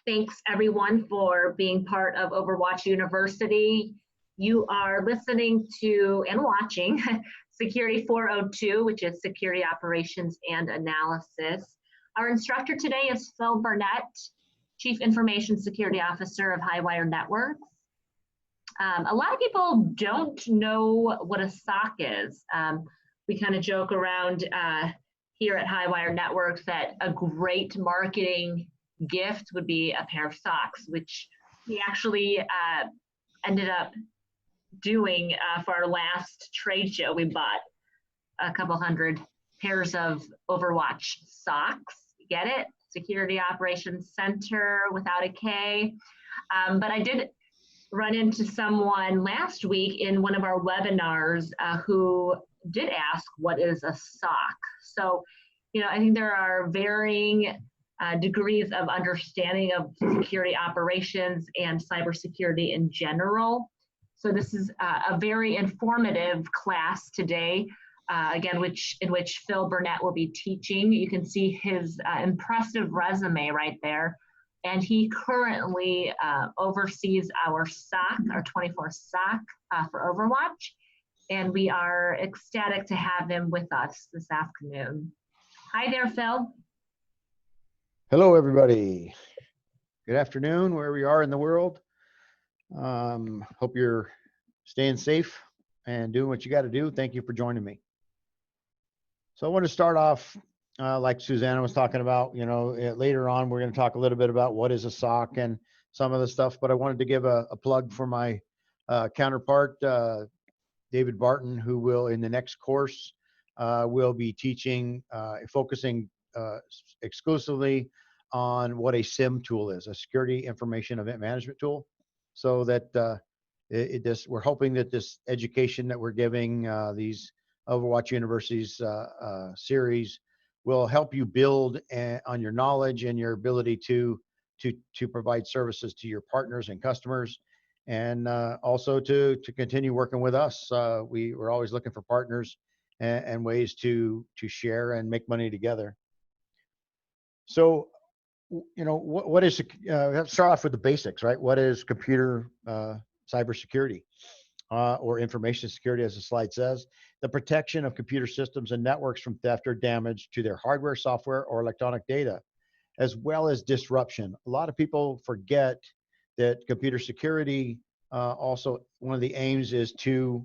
Thanks everyone for being part of Overwatch University. You are listening to and watching Security 402, which is Security Operations and Analysis. Our instructor today is Phil Burnett, Chief Information Security Officer of Highwire Networks. A lot of people don't know what a SOC is. We kind of joke around here at Highwire Networks that a great marketing gift would be a pair of socks, which we actually ended up doing for our last trade show. We bought a couple hundred pairs of Overwatch socks. Get it? Security Operations Center without a K. But I did run into someone last week in one of our webinars who did ask, what is a SOC? So, you know, I think there are varying degrees of understanding of security operations and cybersecurity in general. So this is a very informative class today, again, in which Phil Burnett will be teaching. You can see his impressive resume right there. And he currently oversees our SOC, our 24 SOC for Overwatch. And we are ecstatic to have him with us this afternoon. Hi there, Phil. Hello, everybody. Good afternoon, wherever you are in the world. Hope you're staying safe and doing what you got to do. Thank you for joining me. So I want to start off like Susanna was talking about. You know, later on, we're going to talk a little bit about what is a SOC and some of the stuff, but I wanted to give a plug for my counterpart, David Barton, who will, in the next course, will be teaching, focusing exclusively on what a SIEM tool is, a security information event management tool. So that we're hoping that this education that we're giving these Overwatch University's series will help you build on your knowledge and your ability to provide services to your partners and customers, and also to continue working with us. We're always looking for partners and ways to share and make money together. So, you know, what is, let's start off with the basics, right? What is computer cybersecurity or information security, as the slide says? The protection of computer systems and networks from theft or damage to their hardware, software, or electronic data, as well as disruption. A lot of people forget that computer security also, one of the aims is to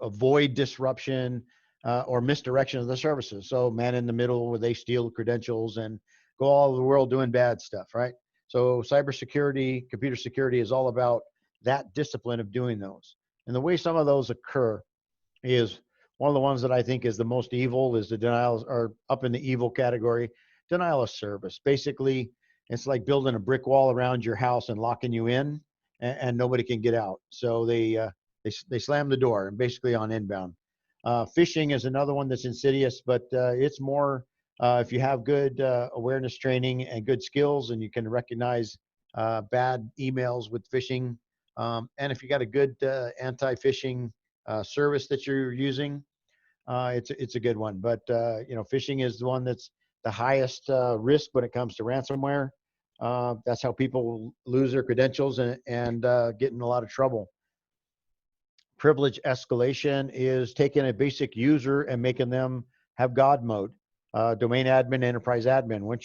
avoid disruption or misdirection of the services. So man in the middle, where they steal credentials and go all over the world doing bad stuff, right? So cybersecurity, computer security is all about that discipline of doing those. And the way some of those occur is, one of the ones that I think is the most evil is the denial, or up in the evil category, denial of service. Basically, it's like building a brick wall around your house and locking you in, and nobody can get out. So they slam the door, and basically on inbound. Phishing is another one that's insidious, but it's more if you have good awareness training and good skills, and you can recognize bad emails with phishing, and if you got a good anti-phishing service that you're using, it's a good one. But you know, phishing is the one that's the highest risk when it comes to ransomware. That's how people lose their credentials and get in a lot of trouble. Privilege escalation is taking a basic user and making them have God mode. Domain admin, enterprise admin. Once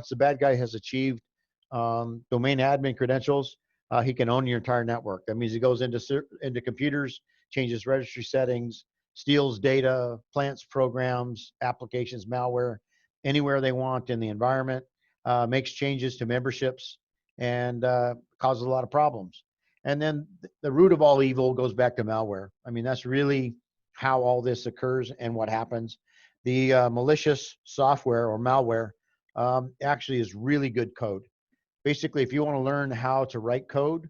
the bad guy has achieved domain admin credentials, he can own your entire network. That means he goes into computers, changes registry settings, steals data, plants programs, applications, malware, anywhere they want in the environment, makes changes to memberships, and causes a lot of problems. And then the root of all evil goes back to malware. I mean, that's really how all this occurs and what happens. The malicious software or malware actually is really good code. Basically, if you want to learn how to write code,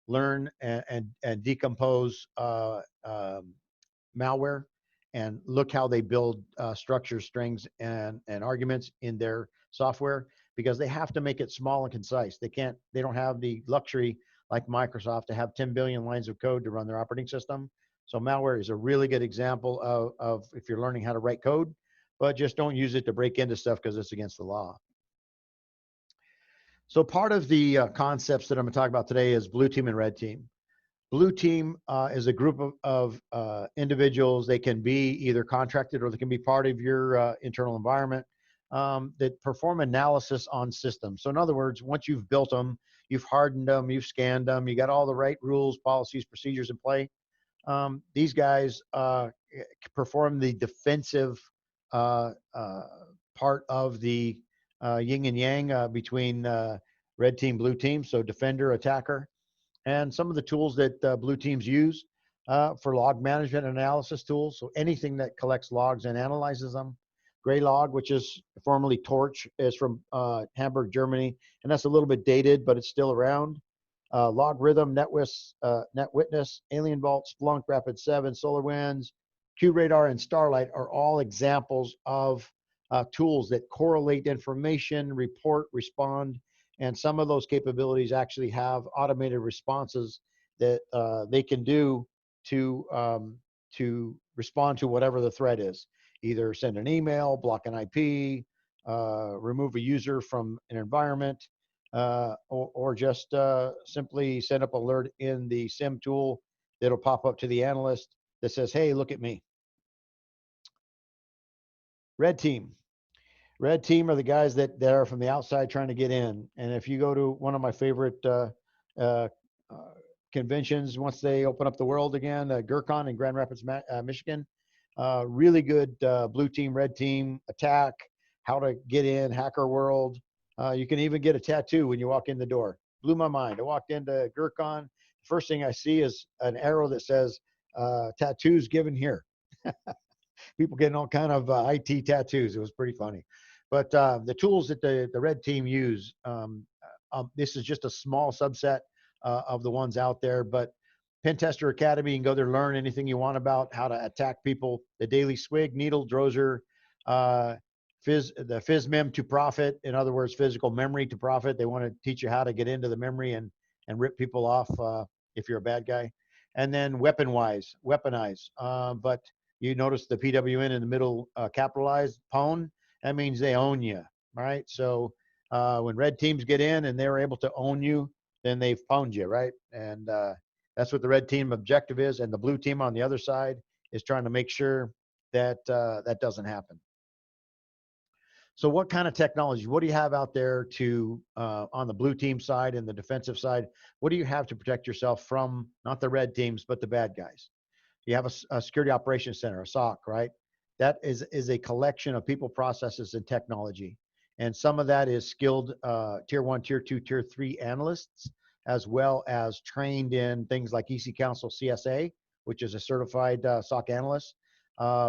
learn and decompose malware, and look how they build structures, strings, and arguments in their software, because they have to make it small and concise. They don't have the luxury like Microsoft to have 10 billion lines of code to run their operating system. So malware is a really good example of if you're learning how to write code, but just don't use it to break into stuff because it's against the law. So part of the concepts that I'm going to talk about today is blue team and red team. Blue team is a group of individuals. They can be either contracted or they can be part of your internal environment that perform analysis on systems. So in other words, once you've built them, you've hardened them, you've scanned them, you got all the right rules, policies, procedures in play. These guys perform the defensive part of the yin and yang between red team, blue team. So defender, attacker. And some of the tools that blue teams use for log management and analysis tools. So anything that collects logs and analyzes them. Gray log, which is formerly Torch, is from Hamburg, Germany. And that's a little bit dated, but it's still around. Logarithm, NetWitness, Alien Vault, Splunk, Rapid7, SolarWinds, QRadar, and Starlight are all examples of tools that correlate information, report, respond, and some of those capabilities actually have automated responses that they can do to respond to whatever the threat is. Either send an email, block an IP, remove a user from an environment, or just simply send up alert in the SIEM tool that'll pop up to the analyst that says, hey, look at me. Red team. Red team are the guys that are from the outside trying to get in. And if you go to one of my favorite conventions, once they open up the world again, GERCON in Grand Rapids, Michigan, really good blue team, red team attack, how to get in, hacker world. You can even get a tattoo when you walk in the door. Blew my mind. I walked into GERCON. First thing I see is an arrow that says tattoos given here. People getting all kind of IT tattoos. It was pretty funny. But the tools that the red team use, this is just a small subset of the ones out there. But Pen Tester Academy, you can go there, learn anything you want about how to attack people. The Daily Swig, Needle, Drozer, the FISMEM to profit. In other words, physical memory to profit. They want to teach you how to get into the memory and rip people off if you're a bad guy. And then weaponize. But you notice the PWN in the middle capitalized, PWN. That means they own you, right? So when red teams get in and they're able to own you, then they've pwned you, right? And that's what the red team objective is. And the blue team on the other side is trying to make sure that that doesn't happen. So what kind of technology, what do you have out there to, on the blue team side and the defensive side, what do you have to protect yourself from, not the red teams, but the bad guys? You have a security operations center, a SOC, right? That is a collection of people, processes, and technology. And some of that is skilled tier 1, tier 2, tier 3 analysts, as well as trained in things like EC Council CSA, which is a certified SOC analyst,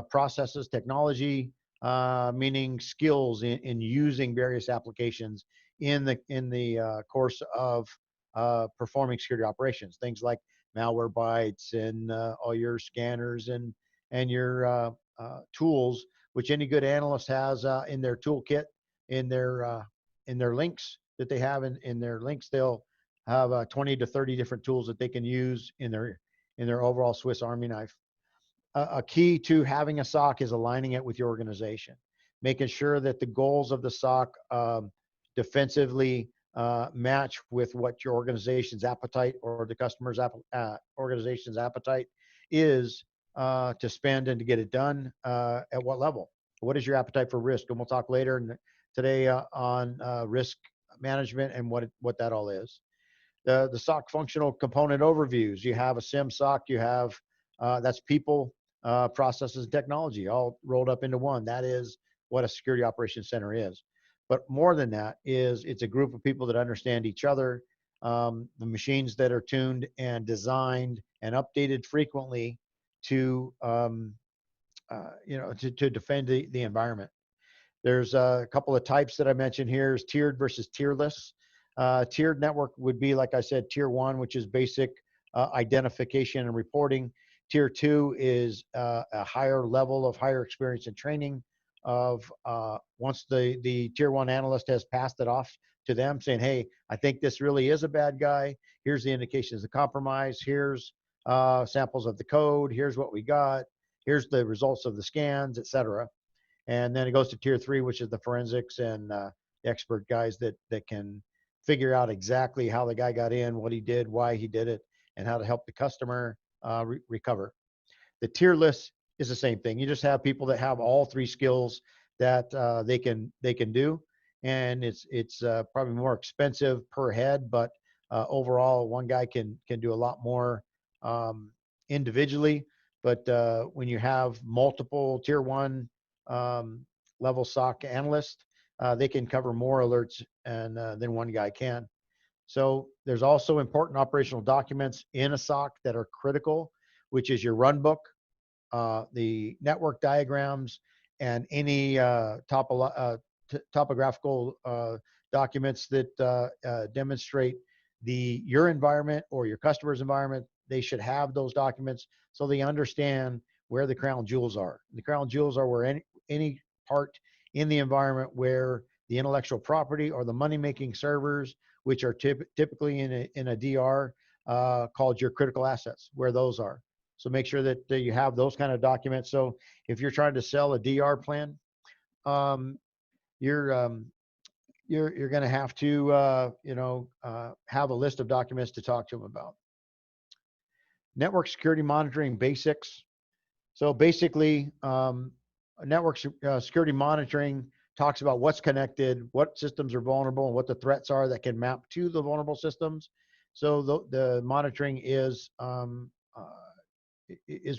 processes, technology, meaning skills in using various applications in the course of performing security operations, things like Malwarebytes and all your scanners and your tools, which any good analyst has in their toolkit, in their links that they have in their links. They'll have 20 to 30 different tools that they can use in their overall Swiss Army knife. A key to having a SOC is aligning it with your organization, making sure that the goals of the SOC defensively match with what your organization's appetite or the customer's organization's appetite is to spend and to get it done at what level. What is your appetite for risk? And we'll talk later today on risk management and what that all is. The SOC functional component overviews. You have a SIEM SOC, you have that's people, processes, and technology all rolled up into one. That is what a security operations center is. But more than that is it's a group of people that understand each other, the machines that are tuned and designed and updated frequently to to defend the environment. There's a couple of types that I mentioned here is tiered versus tierless. Tiered network would be, like I said, tier 1, which is basic identification and reporting. Tier 2 is a higher level of higher experience and training of once the tier 1 analyst has passed it off to them saying, hey, I think this really is a bad guy. Here's the indications of compromise. Here's samples of the code. Here's what we got. Here's the results of the scans, etc. And then it goes to tier 3, which is the forensics and the expert guys that can figure out exactly how the guy got in, what he did, why he did it, and how to help the customer recover. The tier list is the same thing. You just have people that have all 3 skills that they can do, and it's probably more expensive per head, but overall, one guy can do a lot more individually. But when you have multiple tier 1 level SOC analysts, they can cover more alerts and than one guy can. So there's also important operational documents in a SOC that are critical, which is your run book, the network diagrams, and any topographical documents that demonstrate your environment or your customer's environment. They should have those documents so they understand where the crown jewels are. The crown jewels are where any part in the environment where the intellectual property or the money-making servers, which are typically in a DR called your critical assets, where those are. So make sure that you have those kind of documents. So if you're trying to sell a DR plan, you're going to have to have a list of documents to talk to them about. Network security monitoring basics. So basically, network security monitoring talks about what's connected, what systems are vulnerable, and what the threats are that can map to the vulnerable systems. So the monitoring is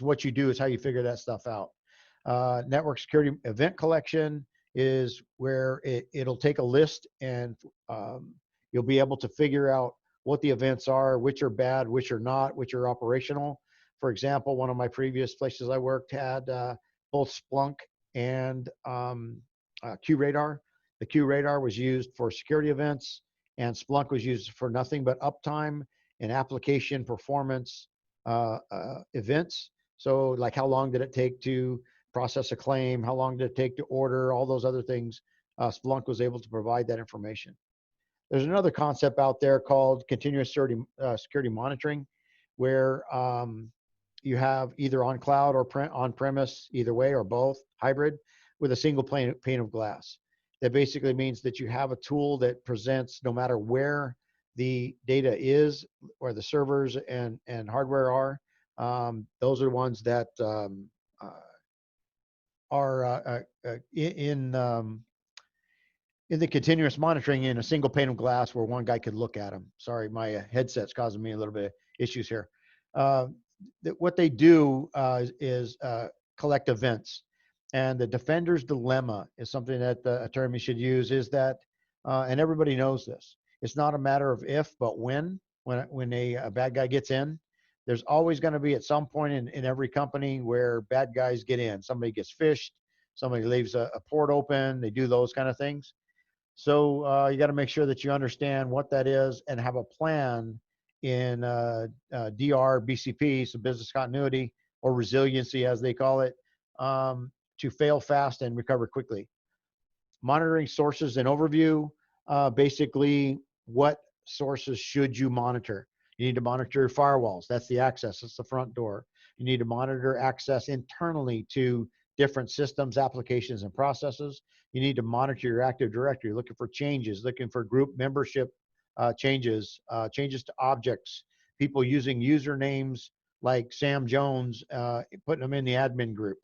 what you do, is how you figure that stuff out. Network security event collection is where it'll take a list, and you'll be able to figure out what the events are, which are bad, which are not, which are operational. For example, one of my previous places I worked had both Splunk and QRadar. The QRadar was used for security events, and Splunk was used for nothing but uptime and application performance events. So like, how long did it take to process a claim? How long did it take to order? All those other things. Splunk was able to provide that information. There's another concept out there called continuous security monitoring, where you have either on cloud or on premise, either way or both, hybrid, with a single pane of glass. That basically means that you have a tool that presents, no matter where the data is, where the servers and hardware are, those are ones that are in the continuous monitoring in a single pane of glass where one guy could look at them. Sorry, my headset's causing me a little bit of issues here. What they do is collect events. And the defender's dilemma is something that the attorney should use, is that, and everybody knows this, it's not a matter of if, but when a bad guy gets in. There's always going to be at some point in every company where bad guys get in. Somebody gets phished, somebody leaves a port open, they do those kind of things. So you got to make sure that you understand what that is and have a plan in DR, BCP, so business continuity or resiliency as they call it, to fail fast and recover quickly. Monitoring sources and overview, basically what sources should you monitor? You need to monitor your firewalls. That's the access, that's the front door. You need to monitor access internally to different systems, applications, and processes. You need to monitor your Active Directory, looking for changes, looking for group membership changes, changes to objects, people using usernames like Sam Jones, putting them in the admin group,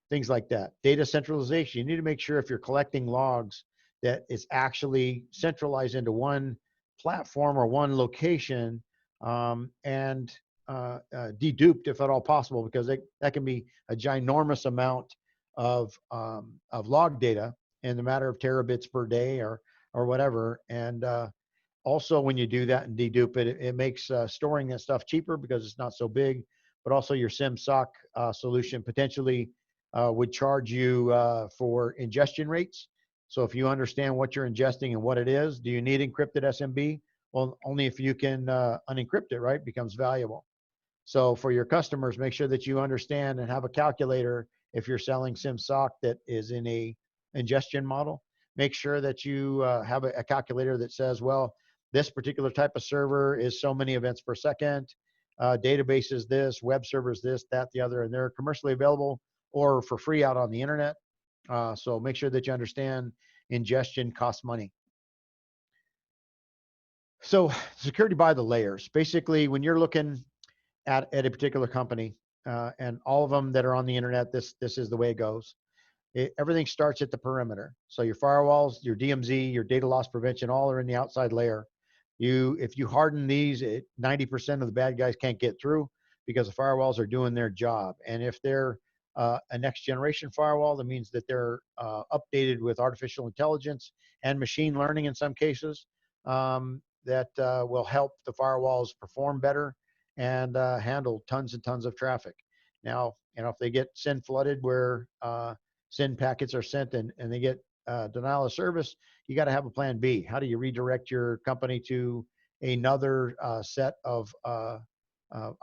things like that. Data centralization. You need to make sure if you're collecting logs that it's actually centralized into one platform or one location, and deduped if at all possible, because that can be a ginormous amount of log data in the matter of terabits per day or whatever. And also, when you do that and dedupe it, it makes storing that stuff cheaper because it's not so big. But also, your SIEM SOC solution potentially would charge you for ingestion rates. So if you understand what you're ingesting and what it is, do you need encrypted SMB? Well, only if you can unencrypt it, right? Becomes valuable. So for your customers, make sure that you understand and have a calculator. If you're selling SIEM SOC that is in a ingestion model, make sure that you have a calculator that says, well, this particular type of server is so many events per second, database is this, web server is this, that, the other, and they're commercially available or for free out on the internet. So make sure that you understand ingestion costs money. So security by the layers. Basically, when you're looking at a particular company, and all of them that are on the internet, this is the way it goes. Everything starts at the perimeter. So your firewalls, your DMZ, your data loss prevention, all are in the outside layer. If you harden these, 90% of the bad guys can't get through because the firewalls are doing their job. And if they're a next generation firewall, that means that they're updated with artificial intelligence and machine learning in some cases, that will help the firewalls perform better and handle tons and tons of traffic. Now, if they get SYN flooded where SYN packets are sent and they get denial of service, you got to have a plan B. How do you redirect your company to another set of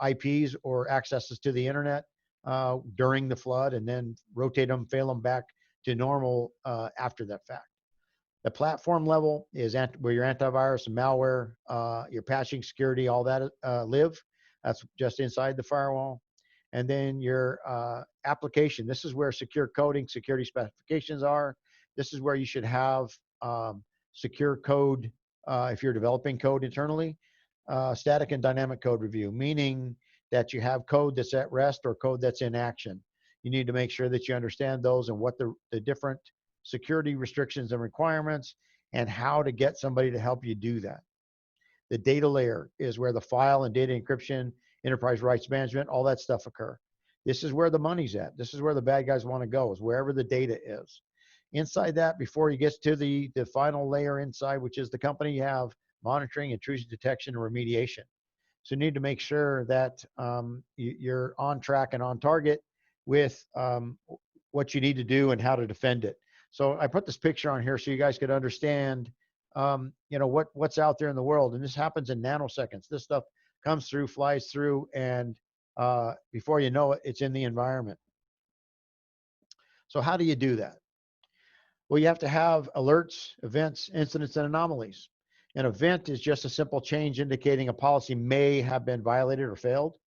IPs or accesses to the internet during the flood, and then rotate them, fail them back to normal after that fact? The platform level is where your antivirus and malware, your patching, security, all that live. That's just inside the firewall. And then your application. This is where secure coding, security specifications are. This is where you should have secure code if you're developing code internally. Static and dynamic code review, meaning that you have code that's at rest or code that's in action. You need to make sure that you understand those and what the different security restrictions and requirements and how to get somebody to help you do that. The data layer is where the file and data encryption, enterprise rights management, all that stuff occur. This is where the money's at. This is where the bad guys want to go, is wherever the data is. Inside that, before you get to the final layer inside, which is the company, you have monitoring, intrusion detection, and remediation. So you need to make sure that you're on track and on target with what you need to do and how to defend it. So I put this picture on here so you guys could understand what's out there in the world. And this happens in nanoseconds. This stuff comes through, flies through, and before you know it, it's in the environment. So how do you do that? Well, you have to have alerts, events, incidents, and anomalies. An event is just a simple change indicating a policy may have been violated or failed.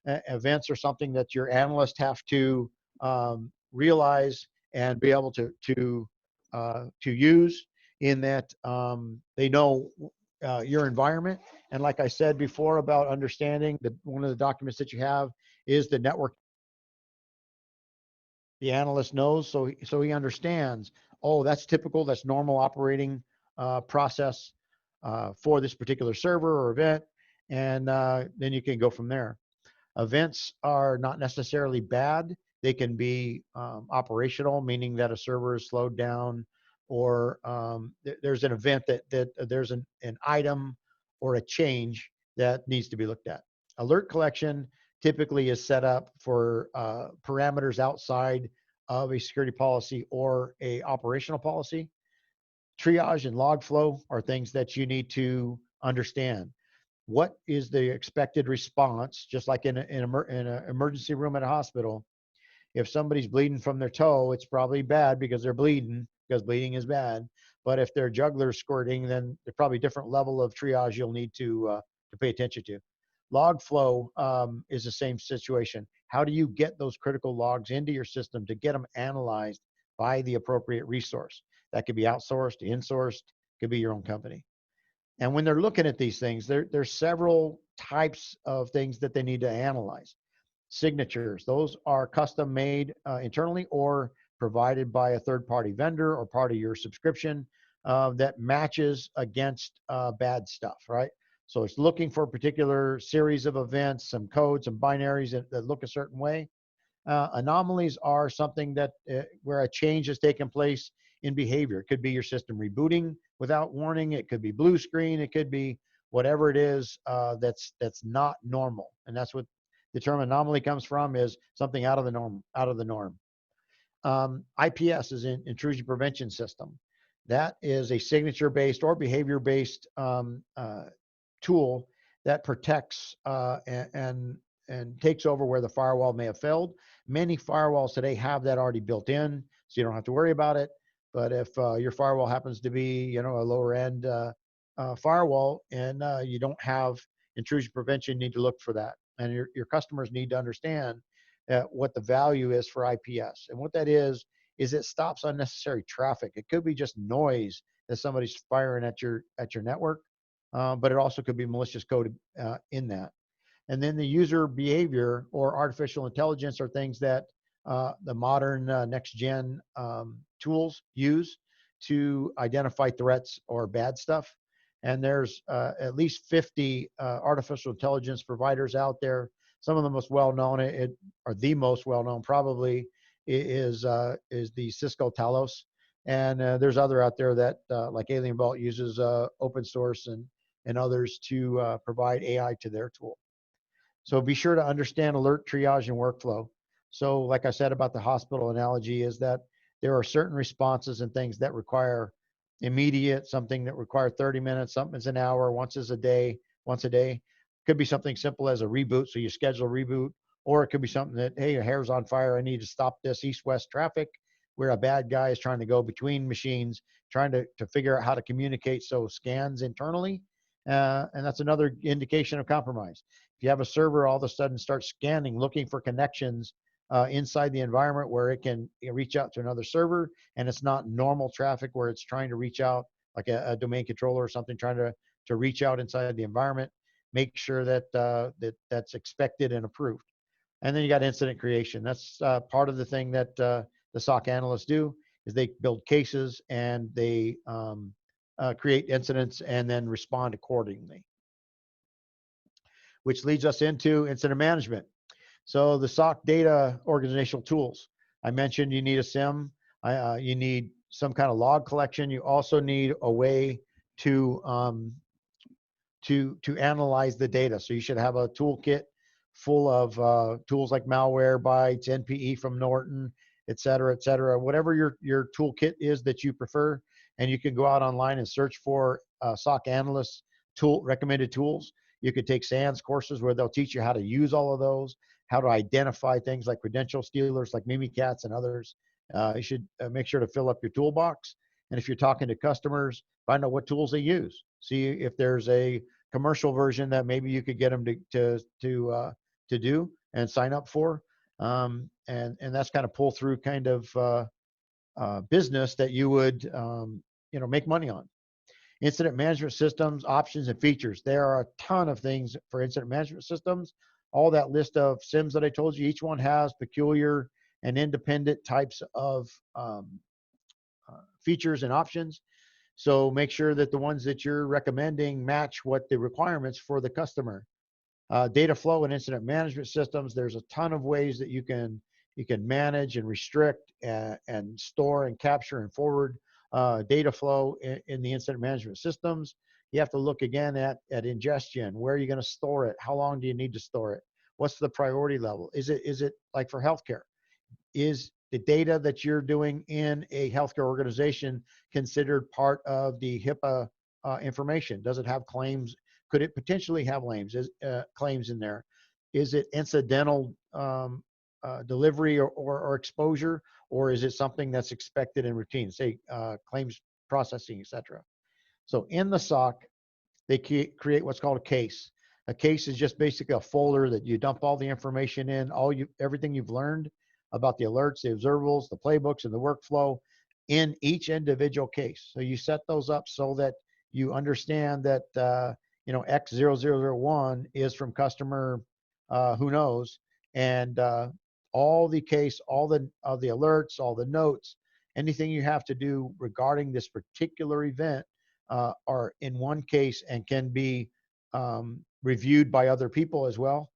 Events are something that your analysts have to realize and be able to use, in that they know your environment. And like I said before about understanding, that one of the documents that you have is the network. The analyst knows, so he understands, oh, that's typical, that's normal operating process for this particular server or event, and then you can go from there. Events are not necessarily bad. They can be operational, meaning that a server is slowed down, or there's an event that there's an item or a change that needs to be looked at. Alert collection typically is set up for parameters outside of a security policy or a operational policy. Triage and log flow are things that you need to understand. What is the expected response? Just like in an emergency room at a hospital, if somebody's bleeding from their toe, it's probably bad because they're bleeding, because bleeding is bad. But if their jugular's squirting, then there's probably a different level of triage you'll need to pay attention to. Log flow is the same situation. How do you get those critical logs into your system to get them analyzed by the appropriate resource? That could be outsourced, insourced, could be your own company. And when they're looking at these things, there's several types of things that they need to analyze. Signatures, those are custom made internally or provided by a third-party vendor or part of your subscription that matches against bad stuff, right? So it's looking for a particular series of events, some codes, some binaries that look a certain way. Anomalies are something that where a change has taken place in behavior. It could be your system rebooting without warning. It could be blue screen. It could be whatever it is that's not normal. And that's what the term anomaly comes from, is something out of the norm. IPS is an intrusion prevention system. That is a signature-based or behavior-based tool that protects and takes over where the firewall may have failed. Many firewalls today have that already built in, so you don't have to worry about it. But if your firewall happens to be, a lower end firewall and you don't have intrusion prevention, you need to look for that. And your customers need to understand what the value is for IPS. And what that is is it stops unnecessary traffic. It could be just noise that somebody's firing at your network, but it also could be malicious code in that. And then the user behavior or artificial intelligence are things that the modern next gen tools use to identify threats or bad stuff. And there's at least 50 artificial intelligence providers out there. Some of the most well-known, or the most well-known probably, is the Cisco Talos. And there's other out there that, like Alien Vault, uses open source and others to provide AI to their tool. So be sure to understand alert triage and workflow. So like I said about the hospital analogy, is that there are certain responses and things that require immediate, something that require 30 minutes, something is an hour, once a day. Could be something simple as a reboot, so you schedule a reboot, or it could be something that, hey, your hair's on fire, I need to stop this east-west traffic, where a bad guy is trying to go between machines, trying to figure out how to communicate, so scans internally, and that's another indication of compromise. If you have a server all of a sudden starts scanning, looking for connections inside the environment where it can reach out to another server, and it's not normal traffic where it's trying to reach out, like a domain controller or something, trying to reach out inside the environment, make sure that that's expected and approved. And then you got incident creation. That's part of the thing that the SOC analysts do, is they build cases and they create incidents and then respond accordingly. Which leads us into incident management. So the SOC data organizational tools. I mentioned you need a SIEM. You need some kind of log collection. You also need a way to analyze the data. So you should have a toolkit full of tools like Malwarebytes, NPE from Norton, et cetera, whatever your toolkit is that you prefer. And you can go out online and search for SOC analyst recommended tools. You could take SANS courses where they'll teach you how to use all of those, how to identify things like credential stealers like Mimikatz and others. You should make sure to fill up your toolbox. And if you're talking to customers, find out what tools they use. See if there's a commercial version that maybe you could get them to do and sign up for. And that's kind of pull through kind of business that you would make money on. Incident management systems, options, and features. There are a ton of things for incident management systems. All that list of SIMs that I told you, each one has peculiar and independent types of features and options. So make sure that the ones that you're recommending match what the requirements for the customer. Data flow and incident management systems. There's a ton of ways that you can manage and restrict and store and capture and forward data flow in the incident management systems. You have to look again at ingestion. Where are you going to store it? How long do you need to store it? What's the priority level? Is it like for healthcare? Is the data that you're doing in a healthcare organization considered part of the HIPAA information? Does it have claims? Could it potentially have claims in there? Is it incidental delivery or exposure, or is it something that's expected in routine, say claims processing, etc.? So in the SOC, they create what's called a case. A case is just basically a folder that you dump all the information in, everything you've learned about the alerts, the observables, the playbooks, and the workflow in each individual case. So you set those up so that you understand that X0001 is from customer who knows, and all the case, all the alerts, all the notes, anything you have to do regarding this particular event are in one case and can be reviewed by other people as well.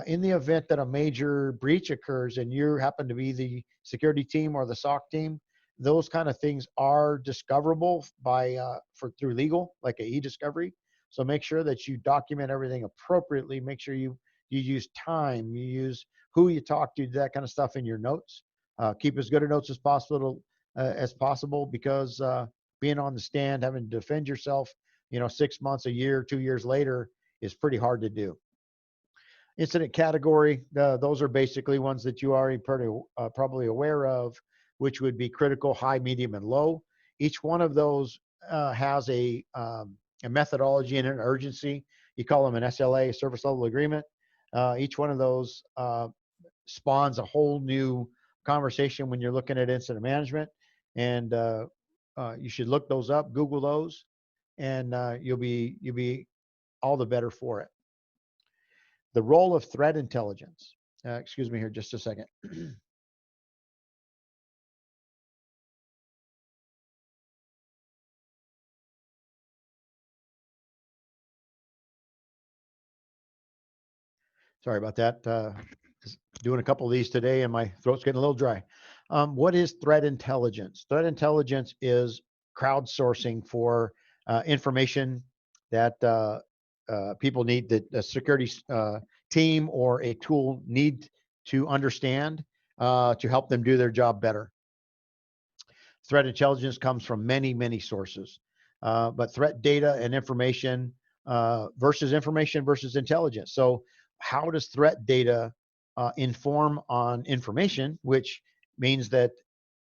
In the event that a major breach occurs and you happen to be the security team or the SOC team, those kind of things are discoverable through legal, like a e-discovery. So make sure that you document everything appropriately. Make sure you use time, you use who you talk to, that kind of stuff in your notes. Keep as good a notes as possible, because being on the stand, having to defend yourself, 6 months, a year, 2 years later is pretty hard to do. Incident category, those are basically ones that you are probably aware of, which would be critical, high, medium, and low. Each one of those has a methodology and an urgency. You call them an SLA, service level agreement. Each one of those spawns a whole new conversation when you're looking at incident management, and you should look those up, Google those, and you'll be all the better for it. The role of threat intelligence. Excuse me here just a second. Sorry about that. Just doing a couple of these today and my throat's getting a little dry. What is threat intelligence? Threat intelligence is crowdsourcing for information that people need, that a security team or a tool need to understand to help them do their job better. Threat intelligence comes from many, many sources, but threat data and information versus intelligence. So how does threat data inform on information, which means that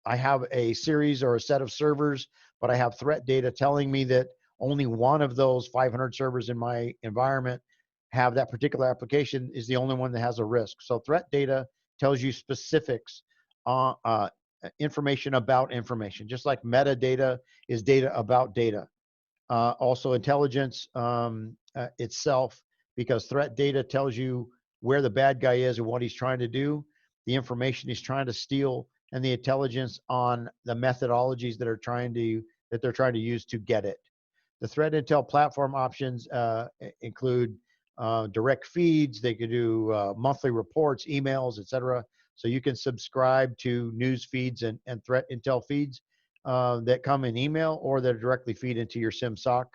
I have a series or a set of servers, but I have threat data telling me that only one of those 500 servers in my environment have that particular application is the only one that has a risk. So threat data tells you specifics on information about information, just like metadata is data about data. Also intelligence itself, because threat data tells you where the bad guy is and what he's trying to do, the information he's trying to steal, and the intelligence on the methodologies that they're trying to use to get it. The threat intel platform options include direct feeds. They could do monthly reports, emails, etc. So you can subscribe to news feeds and threat intel feeds that come in email or that directly feed into your SIEM SOC,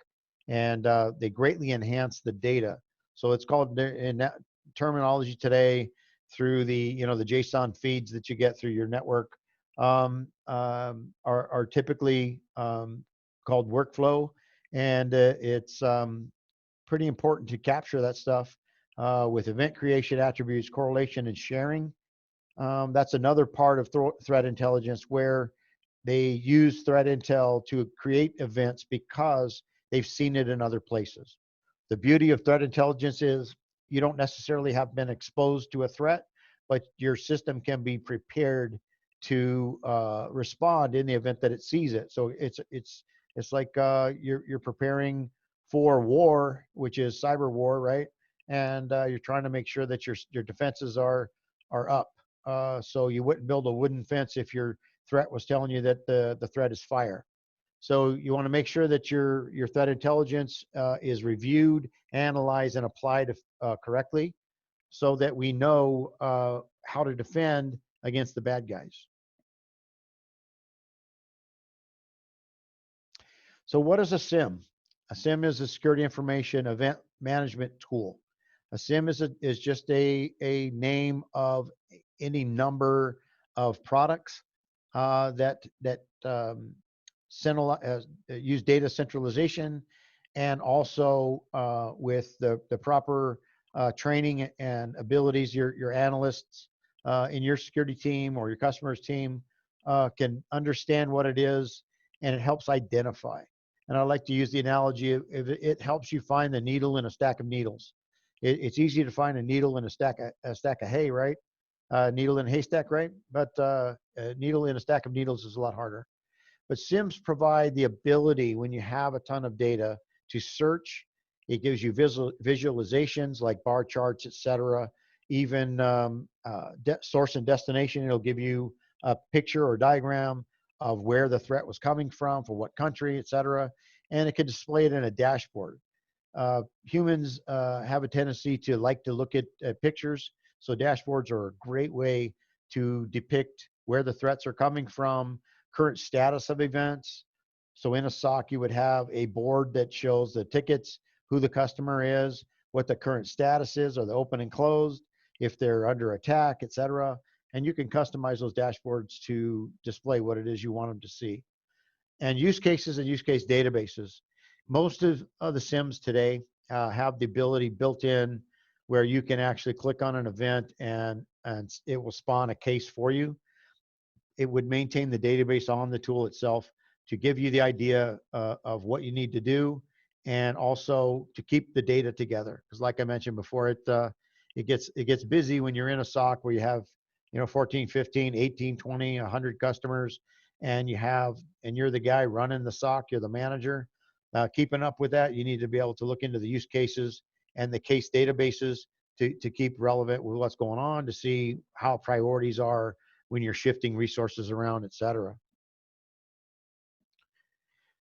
and they greatly enhance the data. So it's called, in that terminology today, through the the JSON feeds that you get through your network are typically called workflow, and it's pretty important to capture that stuff with event creation, attributes, correlation, and sharing. That's another part of threat intelligence, where they use threat intel to create events because they've seen it in other places. The beauty of threat intelligence is you don't necessarily have been exposed to a threat, but your system can be prepared to respond in the event that it sees it. So it's like you're preparing for war, which is cyber war, right? And you're trying to make sure that your defenses are up. So you wouldn't build a wooden fence if your threat was telling you that the threat is fire. So you want to make sure that your threat intelligence is reviewed, analyzed, and applied correctly, so that we know how to defend against the bad guys. So what is a SIEM? A SIEM is a security information event management tool. A SIEM is just a name of any number of products that use data centralization, and also with the proper training and abilities, your analysts in your security team or your customer's team can understand what it is, and it helps identify. And I like to use the analogy of it helps you find the needle in a stack of needles. It's easy to find a needle in a stack of hay, right? Needle in a haystack, right? But a needle in a stack of needles is a lot harder. But SIEMs provide the ability, when you have a ton of data, to search. It gives you visualizations like bar charts, etc. Even source and destination. It'll give you a picture or diagram of where the threat was coming from, for what country, etc. And it can display it in a dashboard. Humans have a tendency to like to look at pictures, so dashboards are a great way to depict where the threats are coming from, current status of events. So in a SOC, you would have a board that shows the tickets, who the customer is, what the current status is, are they open and closed, if they're under attack, etc. And you can customize those dashboards to display what it is you want them to see. And use cases and use case databases. Most of the SIEMs today have the ability built in where you can actually click on an event and it will spawn a case for you. It would maintain the database on the tool itself to give you the idea of what you need to do, and also to keep the data together. Because like I mentioned before, it gets busy when you're in a SOC where you have 14, 15, 18, 20, 100 customers, and you're the guy running the SOC, you're the manager, keeping up with that, you need to be able to look into the use cases and the case databases to keep relevant with what's going on, to see how priorities are when you're shifting resources around, et cetera.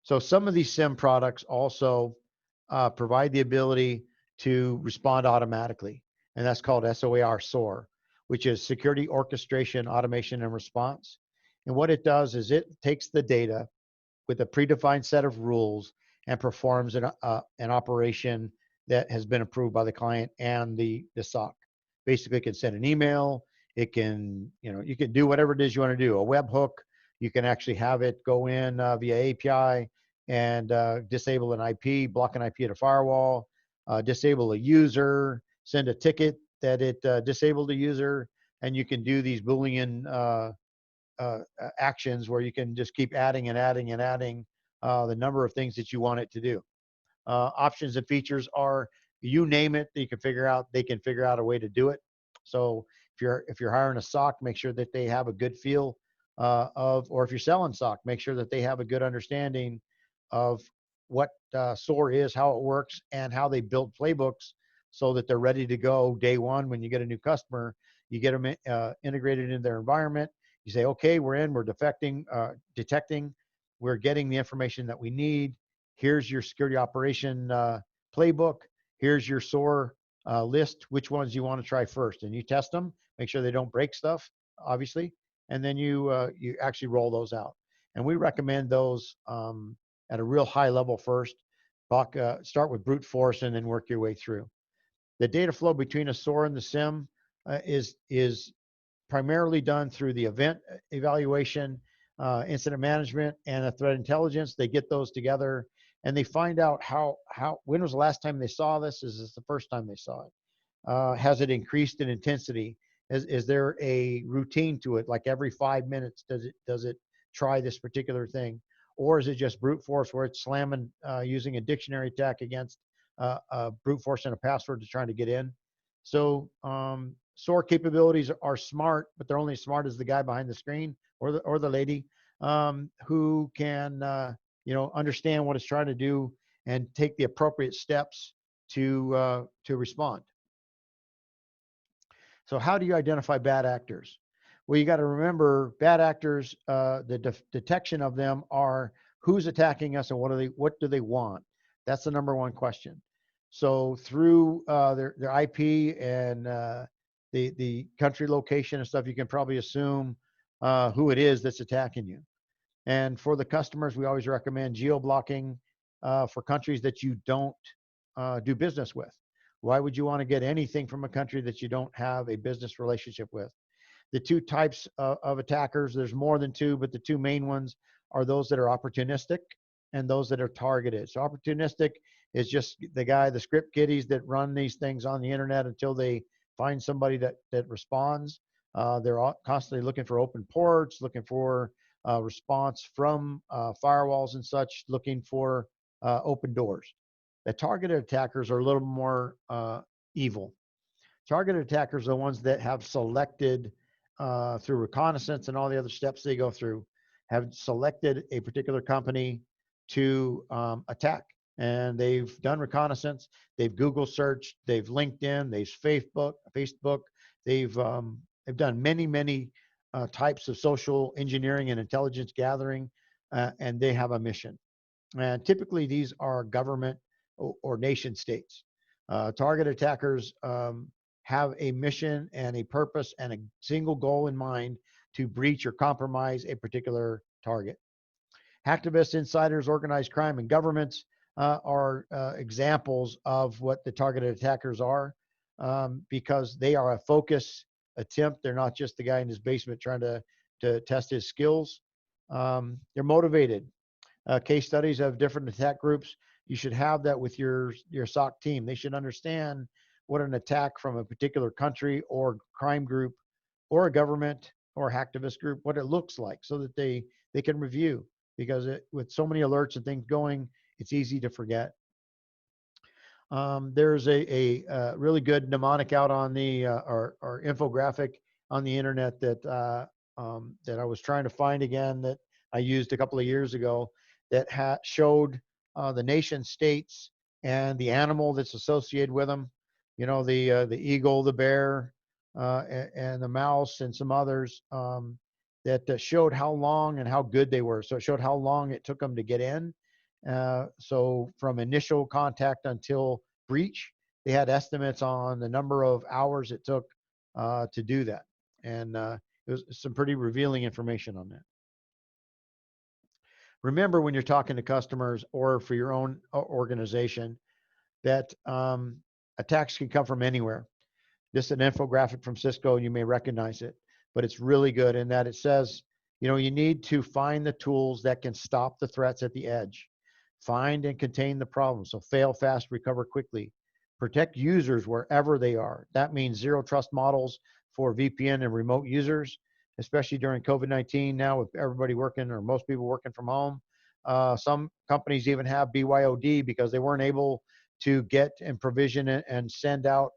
So some of these SIEM products also provide the ability to respond automatically, and that's called SOAR, which is Security Orchestration, Automation, and Response. And what it does is it takes the data with a predefined set of rules and performs an operation that has been approved by the client and the SOC. Basically, it can send an email. It can, you can do whatever it is you want to do. A webhook. You can actually have it go in via API and disable an IP, block an IP at a firewall, disable a user, send a ticket that it disabled a user, and you can do these Boolean actions where you can just keep adding and adding and adding the number of things that you want it to do. Options and features are, you name it, they can figure out a way to do it. So if you're hiring a SOC, make sure that they have a good feel or if you're selling SOC, make sure that they have a good understanding of what SOAR is, how it works, and how they build playbooks so that they're ready to go day one. When you get a new customer, you get them integrated in their environment. You say, okay, we're in, we're detecting, we're getting the information that we need. Here's your security operation playbook. Here's your SOAR list. Which ones you want to try first? And you test them, make sure they don't break stuff, obviously, and then you actually roll those out. And we recommend those at a real high level first. Start with brute force and then work your way through. The data flow between a SOAR and the SIEM is primarily done through the event evaluation, incident management, and the threat intelligence. They get those together and they find out when was the last time they saw this? Is this the first time they saw it? Has it increased in intensity? Is there a routine to it? Like every 5 minutes, does it try this particular thing? Or is it just brute force where it's slamming using a dictionary attack against brute force and a password to trying to get in? So SOAR capabilities are smart, but they're only as smart as the guy behind the screen or the lady who can understand what it's trying to do and take the appropriate steps to respond. So how do you identify bad actors? Well, you got to remember, bad actors, the detection of them are who's attacking us and what do they want? That's the number one question. So through their IP and the country location and stuff, you can probably assume who it is that's attacking you. And for the customers, we always recommend geo-blocking for countries that you don't do business with. Why would you want to get anything from a country that you don't have a business relationship with? The two types of attackers, there's more than two, but the two main ones are those that are opportunistic and those that are targeted. So opportunistic is just the script kiddies that run these things on the internet until they find somebody that responds. They're constantly looking for open ports, looking for response from firewalls and such, looking for open doors. The targeted attackers are a little more evil. Targeted attackers are the ones that have selected through reconnaissance and all the other steps they go through, have selected a particular company to attack. And they've done reconnaissance, they've Google searched, they've LinkedIn, they've Facebook, they've done many types of social engineering and intelligence gathering, and they have a mission. And typically these are government or nation states. Target attackers have a mission and a purpose and a single goal in mind to breach or compromise a particular target. Hacktivists, insiders, organized crime, and governments are examples of what the targeted attackers are, because they are a focus attempt. They're not just the guy in his basement trying to test his skills. They're motivated. Case studies of different attack groups. You should have that with your SOC team. They should understand what an attack from a particular country or crime group or a government or hacktivist group, what it looks like, so that they can review, because with so many alerts and things going, it's easy to forget. There's a really good mnemonic out on the our infographic on the internet that that I was trying to find again, that I used a couple of years ago, that showed the nation states and the animal that's associated with them. You know, the eagle, the bear, and the mouse, and some others, that showed how long and how good they were. So it showed how long it took them to get in. So from initial contact until breach, they had estimates on the number of hours it took to do that. And it was some pretty revealing information on that. Remember, when you're talking to customers or for your own organization, that attacks can come from anywhere. This is an infographic from Cisco, and you may recognize it, but it's really good in that it says, you know, you need to find the tools that can stop the threats at the edge. Find and contain the problem. So fail fast, recover quickly. Protect users wherever they are. That means zero trust models for VPN and remote users, especially during COVID-19 now, with everybody working, or most people working from home. Some companies even have BYOD because they weren't able to get and provision and send out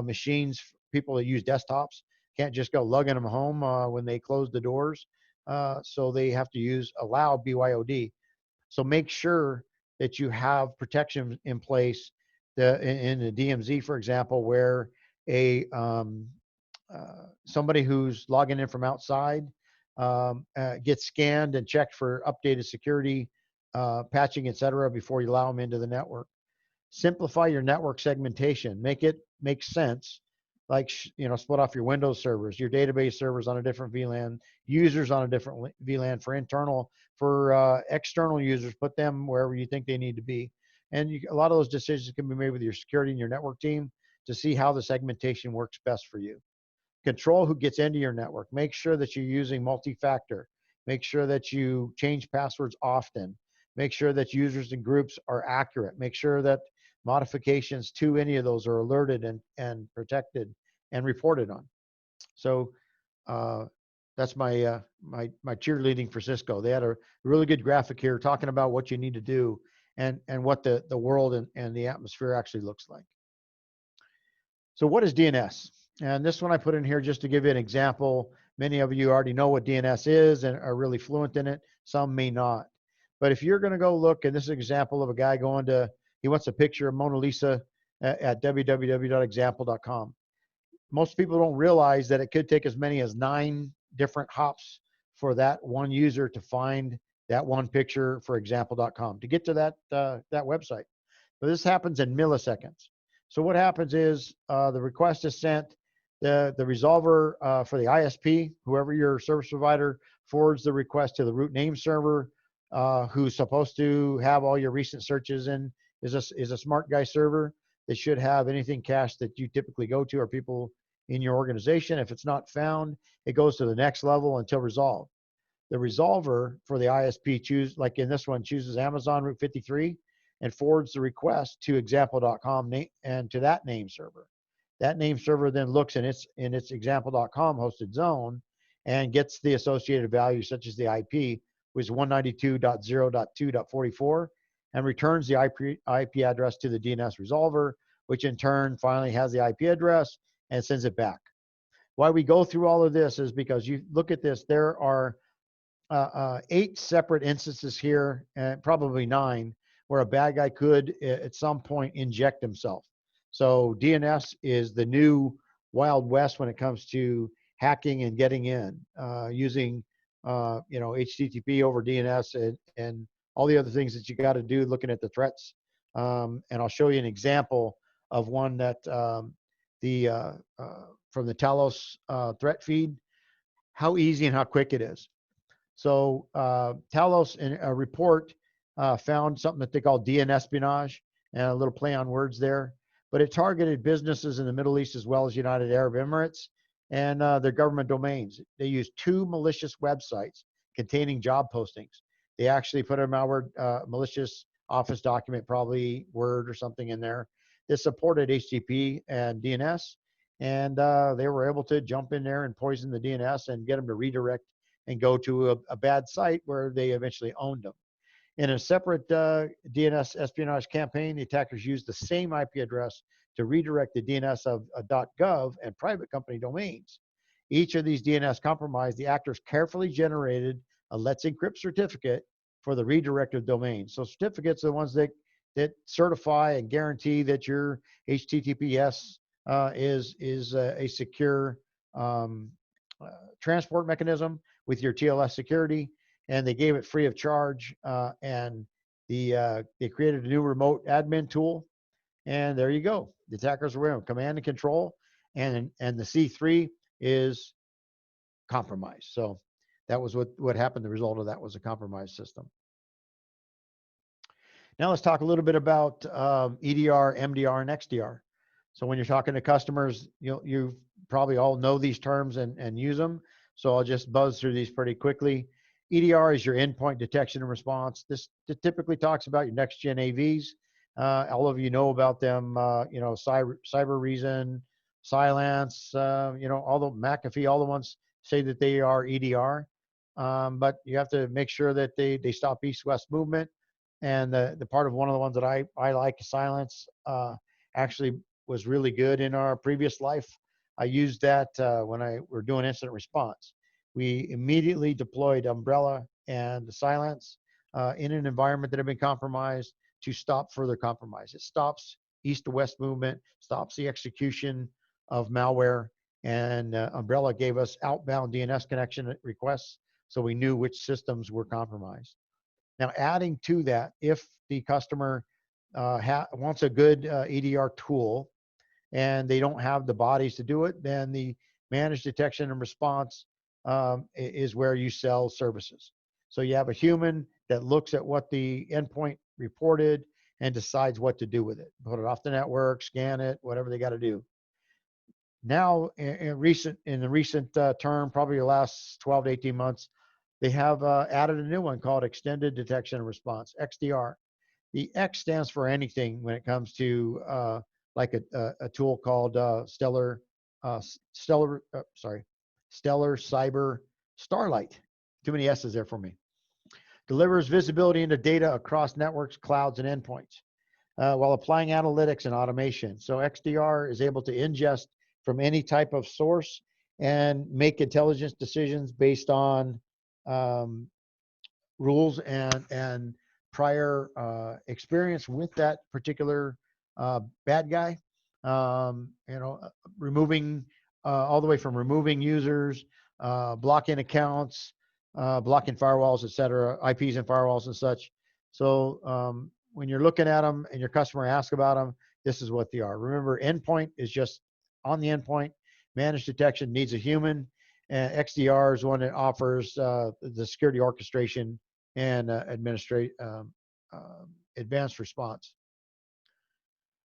machines. People that use desktops can't just go lugging them home when they close the doors. So they have to allow BYOD. So make sure that you have protection in place in the DMZ, for example, where somebody who's logging in from outside gets scanned and checked for updated security, patching, etc., before you allow them into the network. Simplify your network segmentation. Make it make sense. Like, you know, split off your Windows servers, your database servers on a different VLAN, users on a different VLAN for internal, for external users, put them wherever you think they need to be. And a lot of those decisions can be made with your security and your network team to see how the segmentation works best for you. Control who gets into your network. Make sure that you're using multi-factor. Make sure that you change passwords often. Make sure that users and groups are accurate. Make sure that modifications to any of those are alerted and protected and reported on. So that's my my cheerleading for Cisco. They had a really good graphic here talking about what you need to do and what the world and the atmosphere actually looks like. So what is DNS? And this one I put in here just to give you an example. Many of you already know what DNS is and are really fluent in it. Some may not. But if you're going to go look, and this is an example of a guy going to, he wants a picture of Mona Lisa at www.example.com. Most people don't realize that it could take as many as 9 different hops for that one user to find that one picture for example.com to get to that website. But this happens in milliseconds. So what happens is the request is sent, the resolver for the ISP, whoever your service provider, forwards the request to the root name server, who's supposed to have all your recent searches in, is a smart guy server that should have anything cached that you typically go to or people in your organization. If it's not found, it goes to the next level until resolved. The resolver for the ISP like in this one, chooses Amazon Route 53 and forwards the request to example.com and to that name server. That name server then looks in its example.com hosted zone and gets the associated values such as the IP, which is 192.0.2.44, and returns the IP address to the DNS resolver, which in turn finally has the IP address and sends it back. Why we go through all of this is because you look at this, there are 8 separate instances here, and probably 9, where a bad guy could at some point inject himself. So DNS is the new Wild West when it comes to hacking and getting in, using HTTP over DNS and all the other things that you got to do looking at the threats. And I'll show you an example of one that from the Talos threat feed, how easy and how quick it is. So Talos in a report found something that they call DNSpionage, and a little play on words there, but it targeted businesses in the Middle East as well as United Arab Emirates and their government domains. They used 2 malicious websites containing job postings. They actually put a malicious Office document, probably Word or something in there, that supported HTTP and DNS, and they were able to jump in there and poison the DNS and get them to redirect and go to a bad site where they eventually owned them. In a separate DNS espionage campaign, the attackers used the same IP address to redirect the DNS of .gov and private company domains. each of these DNS compromised, the actors carefully generated a Let's Encrypt certificate for the redirected domain. So certificates are the ones that certify and guarantee that your HTTPS is a secure transport mechanism with your TLS security, and they gave it free of charge. And they created a new remote admin tool, and there you go. The attackers were in command and control, and the C3 is compromised. So that was what happened. The result of that was a compromised system. Now let's talk a little bit about EDR, MDR, and XDR. So when you're talking to customers, you probably all know these terms and use them. So I'll just buzz through these pretty quickly. EDR is your endpoint detection and response. This typically talks about your next gen AVs. All of you know about them. Cyber Reason, Cylance, all the McAfee, all the ones say that they are EDR. But you have to make sure that they stop east-west movement. And the part of one of the ones that I like, Cylance, actually was really good in our previous life. I used that when we're doing incident response. We immediately deployed Umbrella and Cylance in an environment that had been compromised to stop further compromise. It stops east to west movement, stops the execution of malware, and Umbrella gave us outbound DNS connection requests, so we knew which systems were compromised. Now, adding to that, if the customer wants a good EDR tool and they don't have the bodies to do it, then the managed detection and response is where you sell services. So you have a human that looks at what the endpoint reported and decides what to do with it. Put it off the network, scan it, whatever they got to do. Now, in the recent term, probably the last 12 to 18 months, they have added a new one called Extended Detection and Response, XDR. The X stands for anything when it comes to like a tool called Stellar Cyber Starlight. Too many S's there for me. Delivers visibility into data across networks, clouds, and endpoints while applying analytics and automation. So XDR is able to ingest from any type of source and make intelligence decisions based on rules and prior experience with that particular bad guy. Removing all the way from removing users, blocking accounts, blocking firewalls, etc., IPs and firewalls and such. So when you're looking at them and your customer asks about them, this is what they are. Remember, endpoint is just on the endpoint. Managed detection needs a human. And XDR is one that offers the security orchestration and advanced response.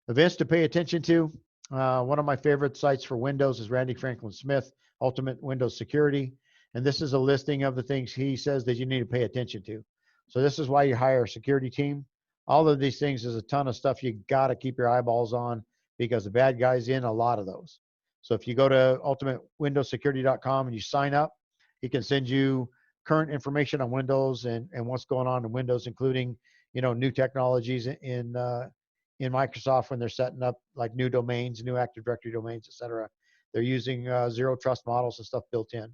Events to pay attention to. One of my favorite sites for Windows is Randy Franklin Smith, Ultimate Windows Security. And this is a listing of the things he says that you need to pay attention to. So this is why you hire a security team. All of these things is a ton of stuff you got to keep your eyeballs on because the bad guy's in a lot of those. So if you go to ultimatewindowssecurity.com and you sign up, he can send you current information on Windows and what's going on in Windows, including new technologies in Microsoft when they're setting up like new domains, new Active Directory domains, etc. They're using zero trust models and stuff built in.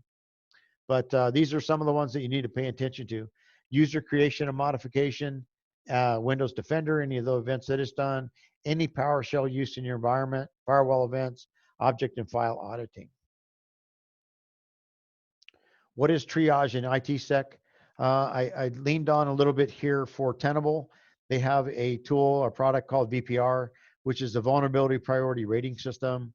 But these are some of the ones that you need to pay attention to. User creation and modification, Windows Defender, any of those events that it's done, any PowerShell use in your environment, firewall events, object and file auditing. What is triage in ITSEC? I leaned on a little bit here for Tenable. They have a tool, a product called VPR, which is the Vulnerability Priority Rating System.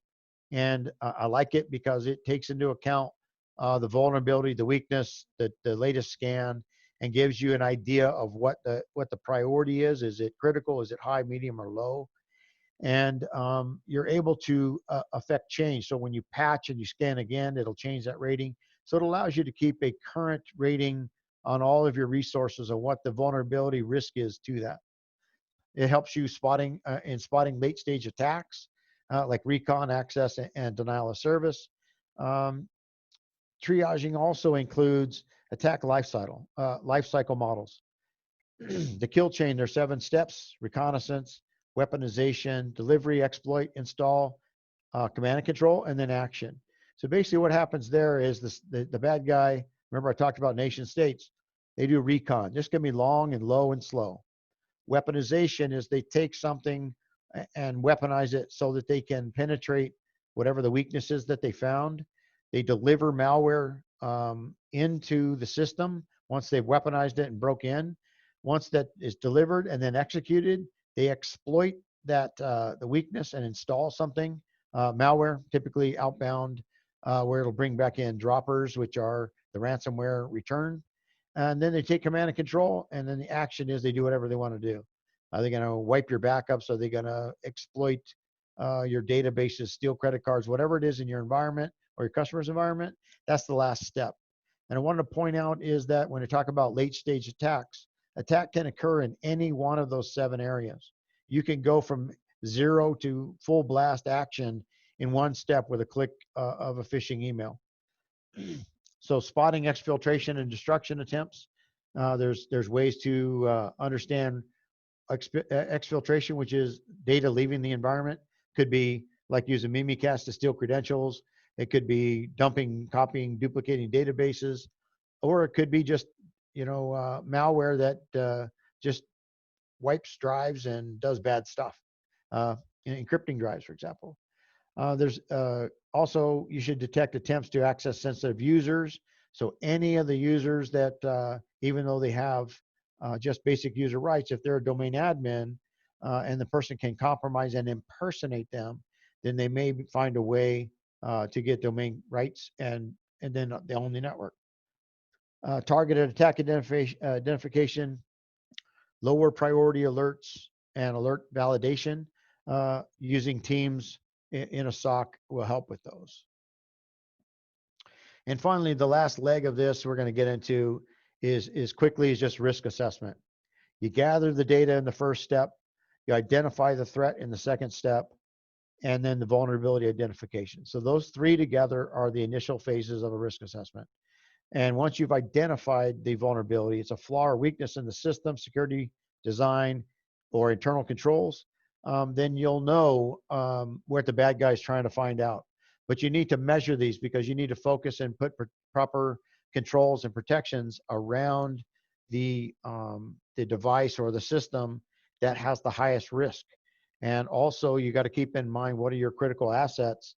And I like it because it takes into account the vulnerability, the weakness, the latest scan, and gives you an idea of what the priority is. Is it critical? Is it high, medium, or low? And you're able to affect change. So when you patch and you scan again, it'll change that rating. So it allows you to keep a current rating on all of your resources and what the vulnerability risk is to that. It helps you spotting late stage attacks like recon, access, and denial of service. Triaging also includes attack lifecycle models. The kill chain, there's 7 steps: reconnaissance, weaponization, delivery, exploit, install, command and control, and then action. So basically what happens there is the bad guy, remember I talked about nation states, they do recon. This can be long and low and slow. Weaponization is they take something and weaponize it so that they can penetrate whatever the weaknesses that they found. They deliver malware into the system once they've weaponized it and broke in. Once that is delivered and then executed, they exploit that the weakness and install something, malware, typically outbound, where it'll bring back in droppers, which are the ransomware return. And then they take command and control, and then the action is they do whatever they want to do. Are they going to wipe your backups? Are they going to exploit your databases, steal credit cards, whatever it is in your environment or your customer's environment? That's the last step. And I wanted to point out is that when you talk about late stage attacks, attack can occur in any one of those 7 areas. You can go from 0 to full blast action in one step with a click of a phishing email. So spotting exfiltration and destruction attempts, there's ways to understand exfiltration, which is data leaving the environment. Could be like using Mimikatz to steal credentials. It could be dumping, copying, duplicating databases, or it could be just malware that just wipes drives and does bad stuff, encrypting drives, for example. There's also, you should detect attempts to access sensitive users. So any of the users that, even though they have just basic user rights, if they're a domain admin and the person can compromise and impersonate them, then they may find a way to get domain rights and then they own the network. Targeted attack identification, lower priority alerts, and alert validation using teams in a SOC will help with those. And finally, the last leg of this we're going to get into is quickly is just risk assessment. You gather the data in the first step, you identify the threat in the second step, and then the vulnerability identification. So those 3 together are the initial phases of a risk assessment. And once you've identified the vulnerability, it's a flaw or weakness in the system, security, design, or internal controls, then you'll know what the bad guy is trying to find out. But you need to measure these because you need to focus and put proper controls and protections around the device or the system that has the highest risk. And also, you got to keep in mind what are your critical assets,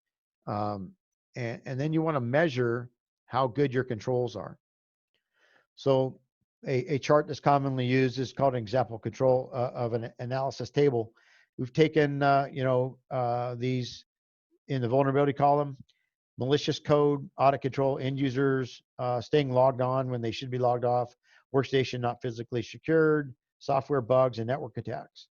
and then you want to measure how good your controls are. So a chart that's commonly used is called an example control of an analysis table. We've taken these in the vulnerability column: malicious code, audit control, end users staying logged on when they should be logged off, workstation not physically secured, software bugs, and network attacks.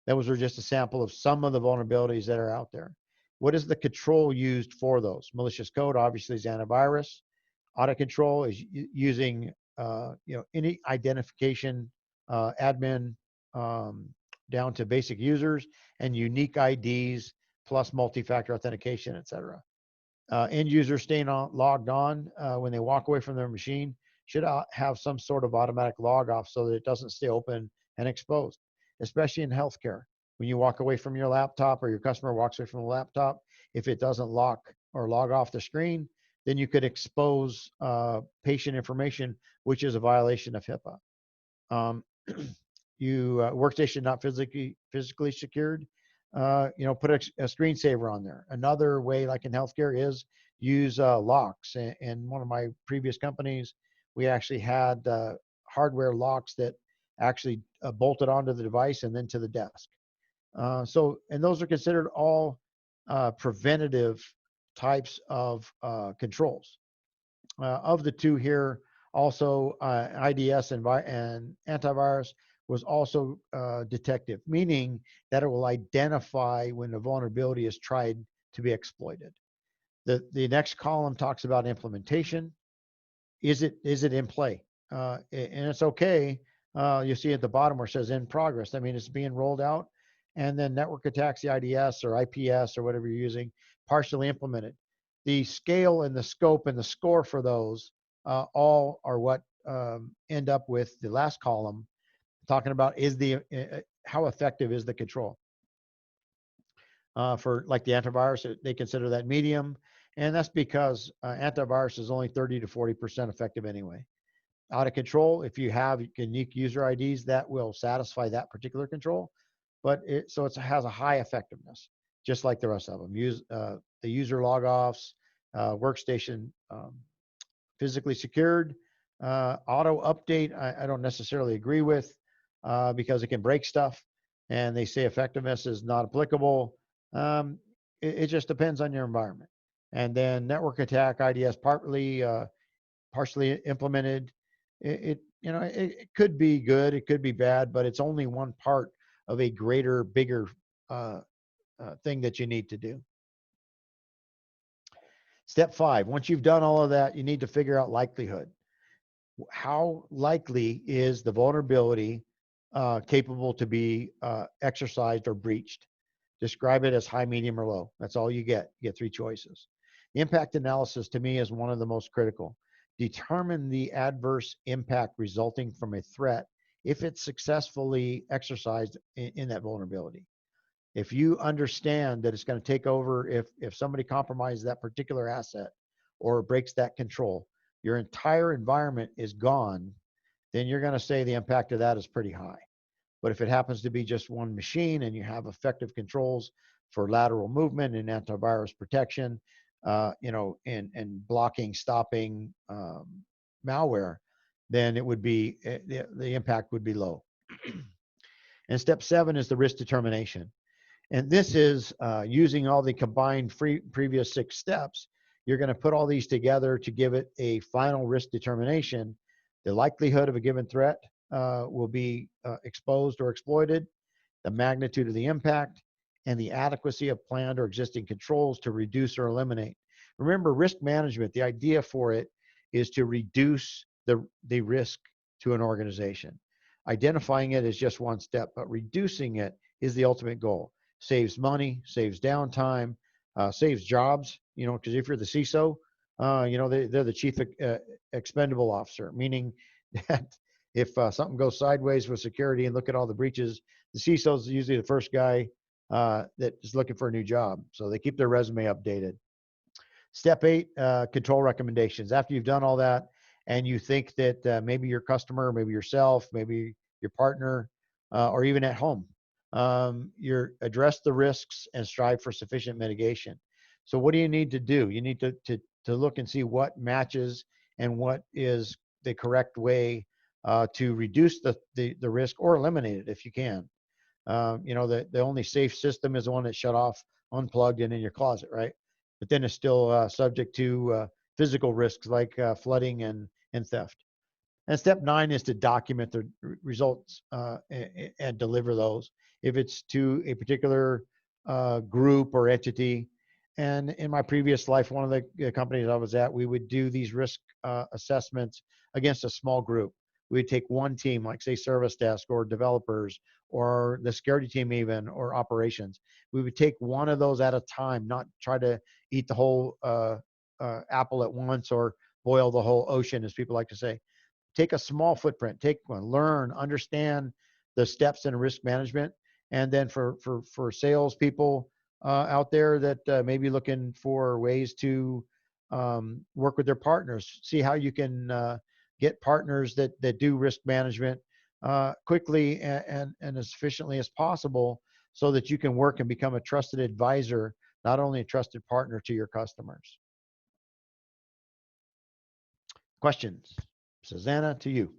Those are just a sample of some of the vulnerabilities that are out there. What is the control used for those? Malicious code obviously is antivirus. Audit control is using any identification, admin down to basic users, and unique IDs plus multi-factor authentication, etc. End users staying logged on when they walk away from their machine should have some sort of automatic log off so that it doesn't stay open and exposed, especially in healthcare. When you walk away from your laptop or your customer walks away from the laptop, if it doesn't lock or log off the screen, then you could expose patient information, which is a violation of HIPAA. Workstation not physically secured, put a screensaver on there. Another way, like in healthcare, is use locks. In one of my previous companies, we actually had hardware locks that actually bolted onto the device and then to the desk. And those are considered all preventative types of controls. Of the 2 here, also IDS and antivirus was also detective, meaning that it will identify when a vulnerability is tried to be exploited. The next column talks about implementation. Is it in play? And it's okay. You see at the bottom where it says in progress. I mean, it's being rolled out. And then network attacks, the IDS or IPS or whatever you're using, partially implemented. The scale and the scope and the score for those all are what end up with the last column, talking about how effective is the control. For like the antivirus, they consider that medium, And that's because antivirus is only 30 to 40% effective anyway. Out of control, if you have unique user IDs, that will satisfy that particular control. But it has a high effectiveness, just like the rest of them. The user logoffs, workstation physically secured, auto update. I don't necessarily agree with because it can break stuff, and they say effectiveness is not applicable. It just depends on your environment. And then network attack IDS partially implemented. It could be good, it could be bad, but it's only one part of a greater, bigger thing that you need to do. Step 5, once you've done all of that, you need to figure out likelihood. How likely is the vulnerability capable to be exercised or breached? Describe it as high, medium, or low. That's all you get. You get 3 choices. The impact analysis to me is one of the most critical. Determine the adverse impact resulting from a threat if it's successfully exercised in that vulnerability. If you understand that it's going to take over, if somebody compromises that particular asset or breaks that control, your entire environment is gone, then you're going to say the impact of that is pretty high. But if it happens to be just one machine and you have effective controls for lateral movement and antivirus protection, and blocking, stopping malware, then it would be the impact would be low. And step 7 is the risk determination. And this is using all the combined previous 6 steps. You're going to put all these together to give it a final risk determination. The likelihood of a given threat will be exposed or exploited, the magnitude of the impact, and the adequacy of planned or existing controls to reduce or eliminate. Remember, risk management, the idea for it is to reduce the risk to an organization. Identifying it is just one step, but reducing it is the ultimate goal. Saves money, saves downtime, saves jobs, because if you're the CISO, they're the chief expendable officer, meaning that if something goes sideways with security and look at all the breaches, the CISO is usually the first guy that is looking for a new job. So they keep their resume updated. Step 8, control recommendations. After you've done all that and you think that maybe your customer, maybe yourself, maybe your partner, or even at home, you address the risks and strive for sufficient mitigation. So what do you need to do? You need to look and see what matches and what is the correct way to reduce the risk or eliminate it if you can. The only safe system is the one that's shut off, unplugged, and in your closet, right? But then it's still subject to physical risks like flooding and theft. And step 9 is to document the results and deliver those. If it's to a particular group or entity. And in my previous life, one of the companies I was at, we would do these risk assessments against a small group. We'd take one team, like say service desk or developers or the security team even, or operations. We would take one of those at a time, not try to eat the whole apple at once or boil the whole ocean, as people like to say. Take a small footprint, take one, learn, understand the steps in risk management. And then for salespeople out there that may be looking for ways to work with their partners, see how you can get partners that do risk management quickly and as efficiently as possible, so that you can work and become a trusted advisor, not only a trusted partner to your customers. Questions? Susanna, to you.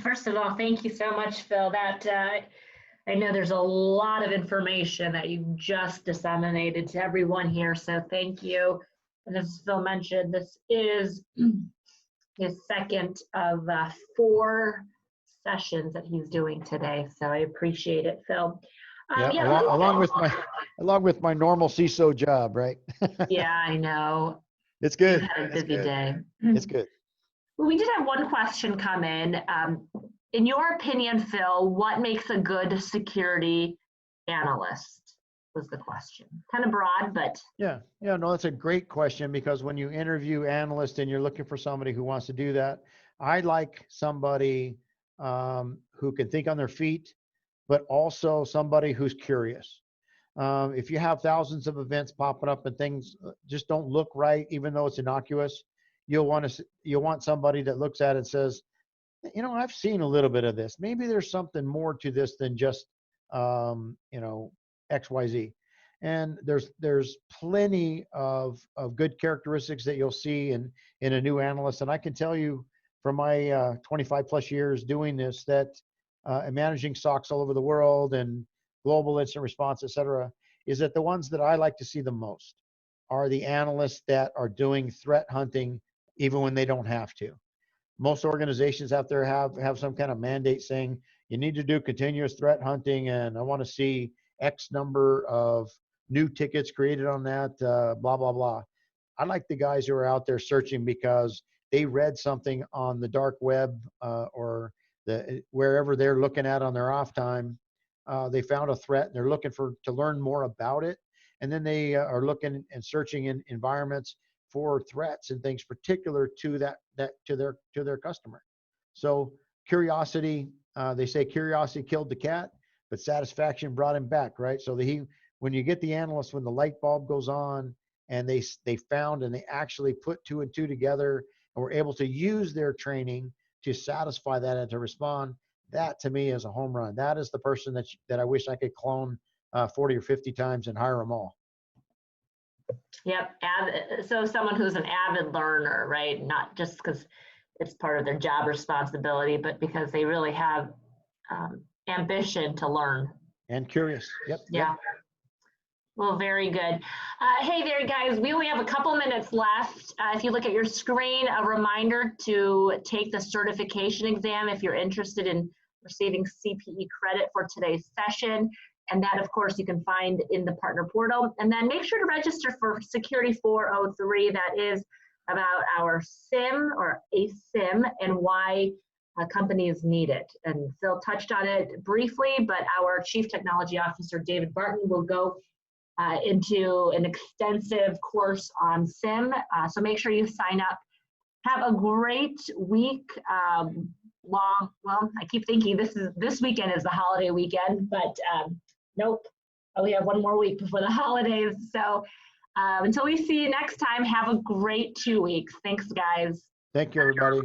First of all, thank you so much, Phil. I know there's a lot of information that you just disseminated to everyone here, so thank you. And as Phil mentioned, this is his second of 4 sessions that he's doing today, so I appreciate it, Phil. Along with my normal CISO job, right? Yeah, I know. It's good. You've had a busy day. It's good. Well, we did have one question come in. In your opinion, Phil, what makes a good security analyst? Was the question. Kind of broad, but. Yeah, no, that's a great question, because when you interview analysts and you're looking for somebody who wants to do that, I like somebody who can think on their feet, but also somebody who's curious. If you have thousands of events popping up and things just don't look right, even though it's innocuous, you'll want somebody that looks at it and says, you know, I've seen a little bit of this. Maybe there's something more to this than just, you know, XYZ. And there's plenty of good characteristics that you'll see in a new analyst. And I can tell you from my 25 plus years doing this that and managing SOCs all over the world and global incident response, et cetera, is that the ones that I like to see the most are the analysts that are doing threat hunting even when they don't have to. Most organizations out there have some kind of mandate saying you need to do continuous threat hunting, and I want to see X number of new tickets created on that, blah, blah, blah. I like the guys who are out there searching because they read something on the dark web or wherever they're looking at on their off time. They found a threat and they're looking to learn more about it. And then they are looking and searching in environments for threats and things particular to their customer. So curiosity, they say curiosity killed the cat, but satisfaction brought him back, right? So when you get the analyst, when the light bulb goes on and they found and they actually put 2 and 2 together and were able to use their training to satisfy that and to respond, that to me is a home run. That is the person that I wish I could clone 40 or 50 times and hire them all. Yep. So someone who's an avid learner, right? Not just because it's part of their job responsibility, but because they really have ambition to learn. And curious. Yep. Yeah. Yep. Well, very good. Hey there, guys. We only have a couple minutes left. If you look at your screen, a reminder to take the certification exam if you're interested in receiving CPE credit for today's session. And that, of course, you can find in the partner portal. And then make sure to register for Security 403. That is about our SIEM or a SIEM and why companies need it. And Phil touched on it briefly, but our Chief Technology Officer, David Barton, will go into an extensive course on SIEM. So make sure you sign up. Have a great week. Well, I keep thinking this weekend is the holiday weekend, but nope. We have one more week before the holidays. So until we see you next time, have a great 2 weeks. Thanks, guys. Thank you, everybody.